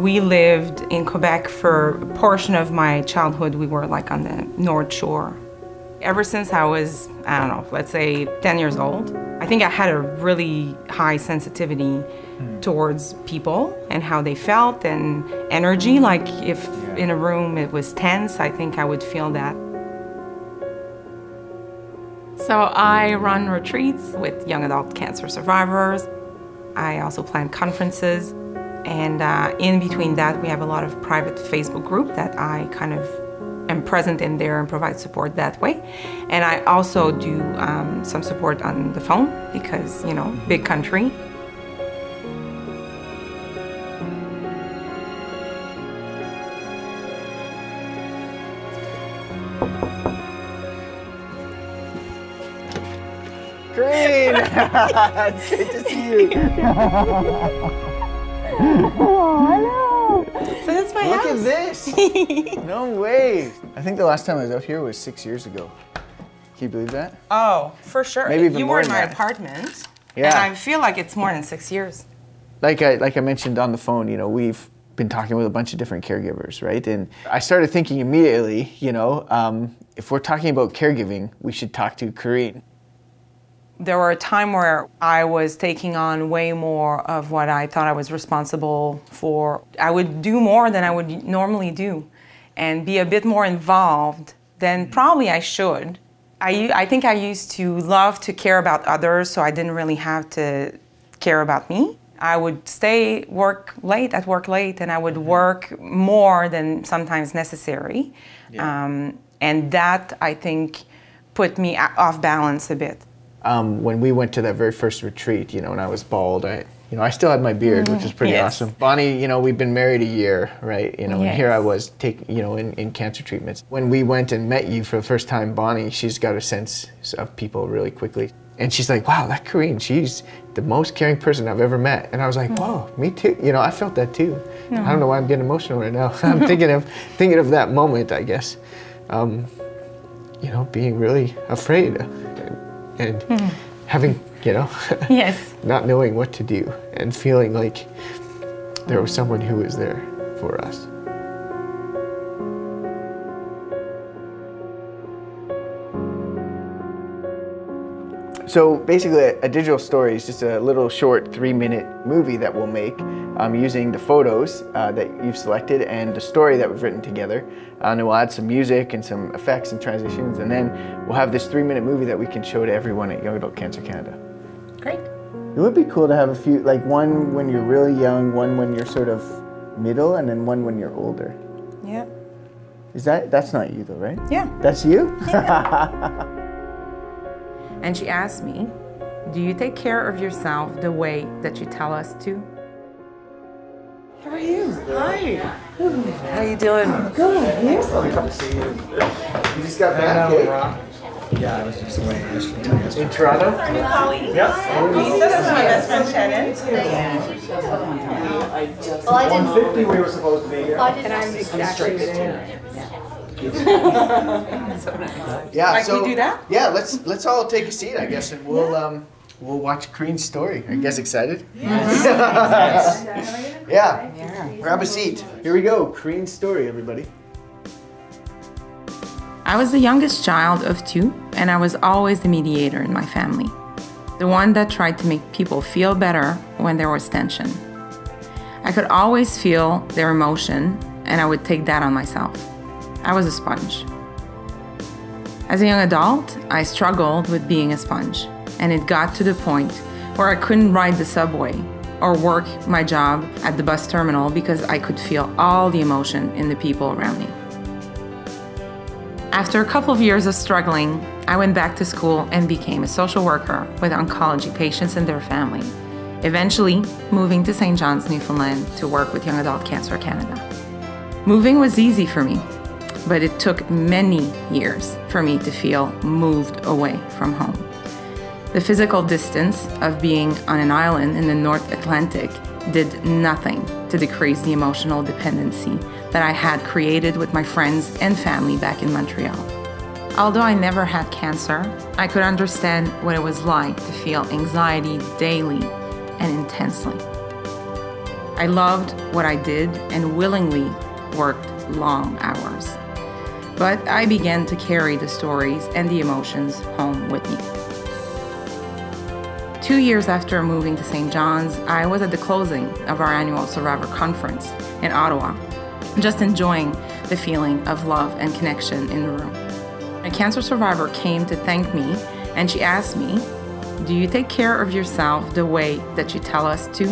We lived in Quebec for a portion of my childhood. We were like on the North Shore. Ever since I was, I don't know, let's say 10 years old, I think I had a really high sensitivity towards people and how they felt and energy. Like if in a room it was tense, I think I would feel that. So I run retreats with young adult cancer survivors. I also plan conferences. And in between that, we have a lot of private Facebook group that I kind of am present in there and provide support that way. And I also do some support on the phone because, you know, big country. Karine! It's great to see you. Oh, hello! So that's my house. Look at this! No way! I think the last time I was out here was 6 years ago. Can you believe that? Oh, for sure. Maybe even you more were in than my that. apartment. Yeah. And I feel like it's more than 6 years. Like I mentioned on the phone, you know, we've been talking with a bunch of different caregivers, right? And I started thinking immediately, you know, if we're talking about caregiving, we should talk to Karine. There were a time where I was taking on way more of what I thought I was responsible for. I would do more than I would normally do and be a bit more involved than probably I should. I think I used to love to care about others, so I didn't really have to care about me. I would stay work late, and I would work more than sometimes necessary. Yeah. And that, I think, put me off balance a bit. When we went to that very first retreat, you know, when I was bald, I still had my beard, which is pretty awesome. Bonnie, you know, we've been married a year, right? You know, and here I was in cancer treatments. When we went and met you for the first time, Bonnie, she's got a sense of people really quickly. And she's like, wow, that Karine, she's the most caring person I've ever met. And I was like, whoa, me too. You know, I felt that too. I don't know why I'm getting emotional right now. I'm thinking of that moment, I guess. You know, being really afraid and having, you know, not knowing what to do and feeling like there was someone who was there for us. So basically a digital story is just a little short 3-minute movie that we'll make using the photos that you've selected and the story that we've written together. And we'll add some music and some effects and transitions, and then we'll have this 3-minute movie that we can show to everyone at Young Adult Cancer Canada. Great. It would be cool to have a few, like one when you're really young, one when you're sort of middle, and then one when you're older. Yeah. That's not you though, right? Yeah. That's you? Yeah. And she asked me, do you take care of yourself the way that you tell us to? How are you? Hi. How are you doing? Good. Excellent. Good to see you. You just got back, eh? Yeah, I was just away yesterday. In Toronto? Our new colleague. Yeah. Lisa, this is my best friend Shannon. Well, I didn't. 150 we were supposed to be here. I didn't. I'm exactly there. Yeah, Like so we do that? Yeah, let's all take a seat, I guess, and we'll watch Karine's story. Are you guys excited? Yes. Yeah. Grab a seat. Here we go. Karine's story, everybody. I was the youngest child of 2, and I was always the mediator in my family. The one that tried to make people feel better when there was tension. I could always feel their emotion, and I would take that on myself. I was a sponge. As a young adult, I struggled with being a sponge, and it got to the point where I couldn't ride the subway or work my job at the bus terminal because I could feel all the emotion in the people around me. After a couple of years of struggling, I went back to school and became a social worker with oncology patients and their family, eventually moving to St. John's, Newfoundland to work with Young Adult Cancer Canada. Moving was easy for me, but it took many years for me to feel moved away from home. The physical distance of being on an island in the North Atlantic did nothing to decrease the emotional dependency that I had created with my friends and family back in Montreal. Although I never had cancer, I could understand what it was like to feel anxiety daily and intensely. I loved what I did and willingly worked long hours. But I began to carry the stories and the emotions home with me. 2 years after moving to St. John's, I was at the closing of our annual Survivor Conference in Ottawa, just enjoying the feeling of love and connection in the room. A cancer survivor came to thank me, and she asked me, "Do you take care of yourself the way that you tell us to?"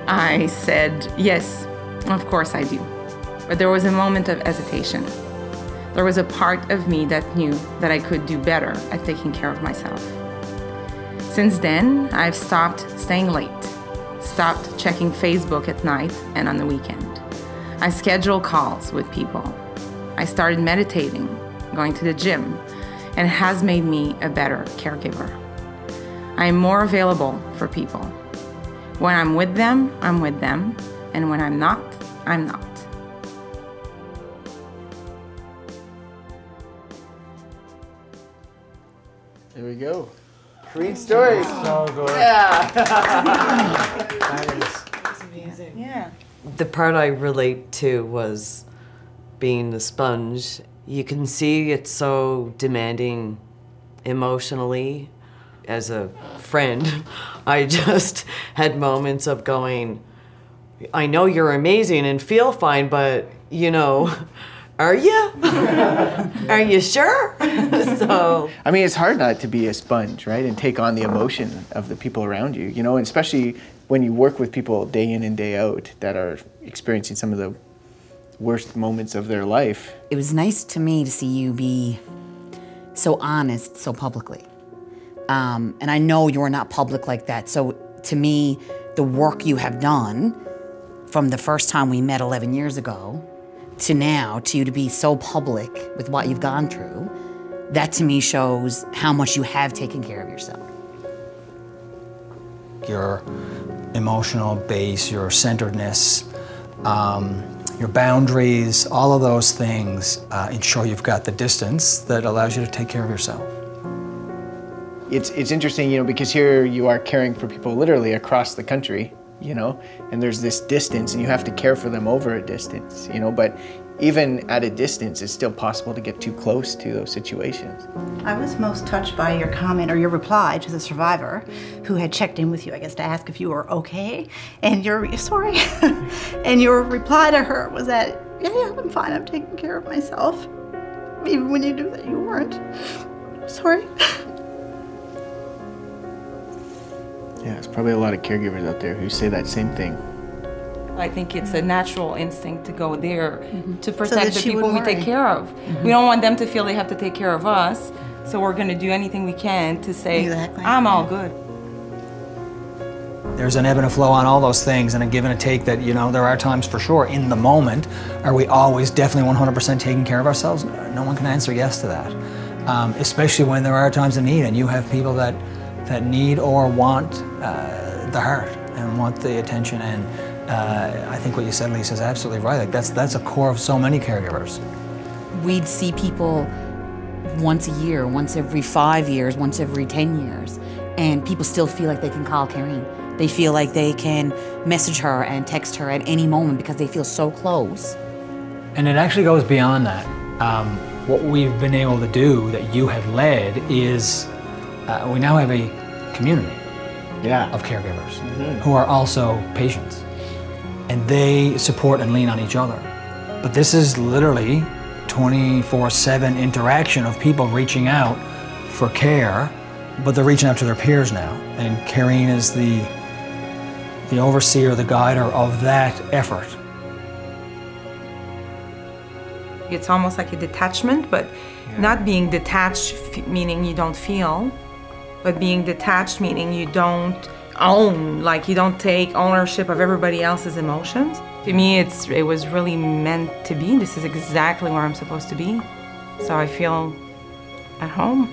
I said, "Yes, of course I do." But there was a moment of hesitation. There was a part of me that knew that I could do better at taking care of myself. Since then, I've stopped staying late, stopped checking Facebook at night and on the weekend. I schedule calls with people. I started meditating, going to the gym, and it has made me a better caregiver. I am more available for people. When I'm with them, and when I'm not, I'm not. There we go. Karine stories. So good. Yeah. That's amazing. Yeah. The part I relate to was being the sponge. You can see it's so demanding emotionally. As a friend, I just had moments of going, I know you're amazing and feel fine, but you know, are you? Are you sure? So I mean, it's hard not to be a sponge, right? And take on the emotion of the people around you, you know, and especially when you work with people day in and day out that are experiencing some of the worst moments of their life. It was nice to me to see you be so honest so publicly. And I know you're not public like that. So to me, the work you have done from the first time we met 11 years ago to now, to you to be so public with what you've gone through, that to me shows how much you have taken care of yourself. Your emotional base, your centeredness, your boundaries, all of those things ensure you've got the distance that allows you to take care of yourself. It's interesting, you know, because here you are caring for people literally across the country, you know, and there's this distance and you have to care for them over a distance, you know, but even at a distance, it's still possible to get too close to those situations. I was most touched by your comment or your reply to the survivor who had checked in with you, I guess, to ask if you were okay. And sorry. And your reply to her was that, yeah, I'm fine, I'm taking care of myself. Even when you knew that you weren't. Sorry. Yeah, there's probably a lot of caregivers out there who say that same thing. I think it's a natural instinct to go there to protect the she people we wouldn't take worry. care of. We don't want them to feel they have to take care of us, so we're going to do anything we can to say, Exactly. I'm all good. There's an ebb and a flow on all those things and a give and a take that, you know, there are times for sure in the moment. Are we always definitely 100% taking care of ourselves? No one can answer yes to that. Especially when there are times of need and you have people that need or want the heart and want the attention. And I think what you said, Lisa, is absolutely right. Like that's a core of so many caregivers. We'd see people once a year, once every 5 years, once every 10 years, and people still feel like they can call Karine. They feel like they can message her and text her at any moment because they feel so close. And it actually goes beyond that. What we've been able to do that you have led is we now have a community of caregivers who are also patients. And they support and lean on each other. But this is literally 24/7 interaction of people reaching out for care, but they're reaching out to their peers now. And Karine is the overseer, the guider of that effort. It's almost like a detachment, but not being detached meaning you don't feel, but being detached meaning you don't own, like you don't take ownership of everybody else's emotions. To me, it was really meant to be. This is exactly where I'm supposed to be. So I feel at home.